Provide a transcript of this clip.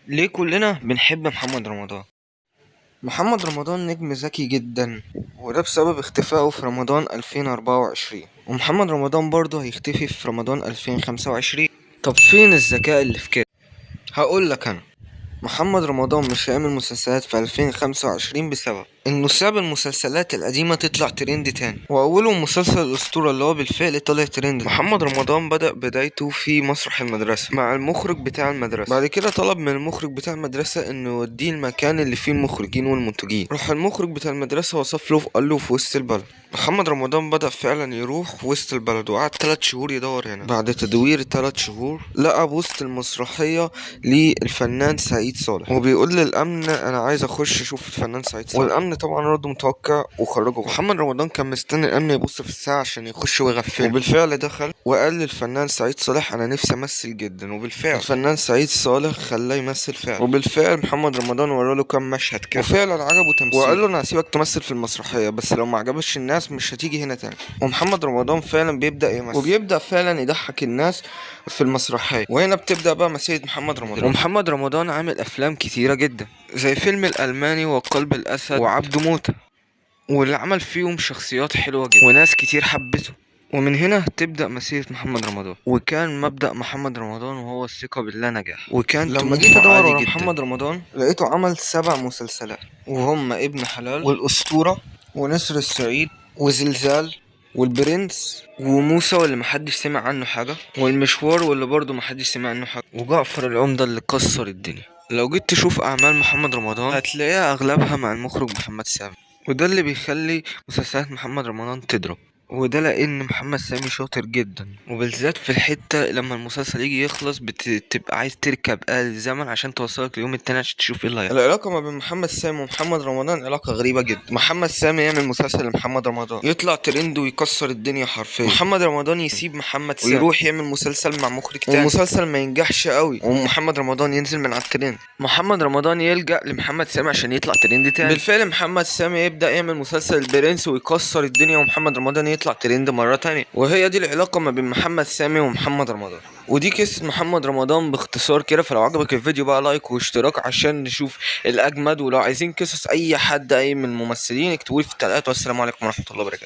ليه كلنا بنحب محمد رمضان؟ محمد رمضان نجم ذكي جدا، وده بسبب اختفائه في رمضان 2024، ومحمد رمضان برضه هيختفي في رمضان 2025. طب فين الذكاء اللي في كده؟ هقول لك انا. محمد رمضان مش هيعمل مسلسلات في 2025 بسبب انه ساب المسلسلات القديمة تطلع ترند تاني، واولهم مسلسل الاسطورة اللي هو بالفعل طلع ترند. محمد رمضان بدأ بدايته في مسرح المدرسة مع المخرج بتاع المدرسة، بعد كده طلب من المخرج بتاع المدرسة انه يوديه المكان اللي فيه المخرجين والمنتجين. راح المخرج بتاع المدرسة وصف له قال له في وسط البلد. محمد رمضان بدأ فعلا يروح وسط البلد، وقعد 3 شهور يدور هنا. بعد تدوير 3 شهور لقى بوسط المسرحية للفنان سعيد صالح، وبيقول للأمن أنا عايز أخش أشوف الفنان سعيد صالح، والأمن طبعا رد متوقع وخرجه. محمد رمضان كان مستني الأمن يبص في الساعة عشان يخش ويغفله، وبالفعل دخل وقال للفنان سعيد صالح أنا نفسي أمثل جدا، وبالفعل الفنان سعيد صالح خلاه يمثل فعلا، وبالفعل محمد رمضان وراله كام مشهد كده وفعلا عجبه تمثيل، وقال له أنا هسيبك تمثل في المسرحية بس لو ما عجبش الناس مش هتيجي هنا تاني. ومحمد رمضان فعلا بيبدأ يمثل وبيبدأ فعلا يضحك الناس في المسرحية، وهنا بتبدأ بقى مسيرة محمد رمضان. ومحمد رمضان عامل أفلام كتيرة جدا زي فيلم الألماني وقلب الأسد وعبده موتة، واللي عمل فيهم شخصيات حلوة جدا وناس كتير حبته. ومن هنا تبدأ مسيرة محمد رمضان، وكان مبدأ محمد رمضان وهو الثقة بالله نجاح، وكان لما جيت ادور ورا محمد رمضان لقيته عمل 7 مسلسلات، وهم ابن حلال والأسطورة ونسر الصعيد وزلزال والبرنس وموسى واللي محدش سمع عنه حاجة، والمشوار واللي برضه محدش سمع عنه حاجة، وجعفر العمدة اللي كسر الدنيا. لو جيت تشوف أعمال محمد رمضان هتلاقيها أغلبها مع المخرج محمد سامي، وده اللي بيخلي مسلسلات محمد رمضان تضرب، وده لان محمد سامي شاطر جدا، وبالذات في الحته لما المسلسل يجي يخلص بتبقى عايز تركب آلة الزمن عشان توصلك اليوم التاني عشان تشوف ايه اللي هيحصل. العلاقه ما بين محمد سامي ومحمد رمضان علاقه غريبه جدا. محمد سامي يعمل مسلسل لمحمد رمضان يطلع ترند ويكسر الدنيا حرفيا، محمد رمضان يسيب محمد سامي ويروح يعمل مسلسل مع مخرج تاني والمسلسل ما ينجحش قوي ومحمد رمضان ينزل من على الترند، محمد رمضان يلجأ لمحمد سامي عشان يطلع ترند تاني. بالفعل محمد سامي يبدأ يعمل مسلسل البرنس ويكسر الدنيا ومحمد رمضان يطلع ترند مرة تانية، وهي دي العلاقة ما بين محمد سامي ومحمد رمضان. ودي قصة محمد رمضان باختصار كده. فلو عجبك الفيديو بقى لايك واشتراك عشان نشوف الأجمد، ولو عايزين قصص أي حد أي من الممثلين اكتبولي في التعليقات، والسلام عليكم ورحمة الله وبركاته.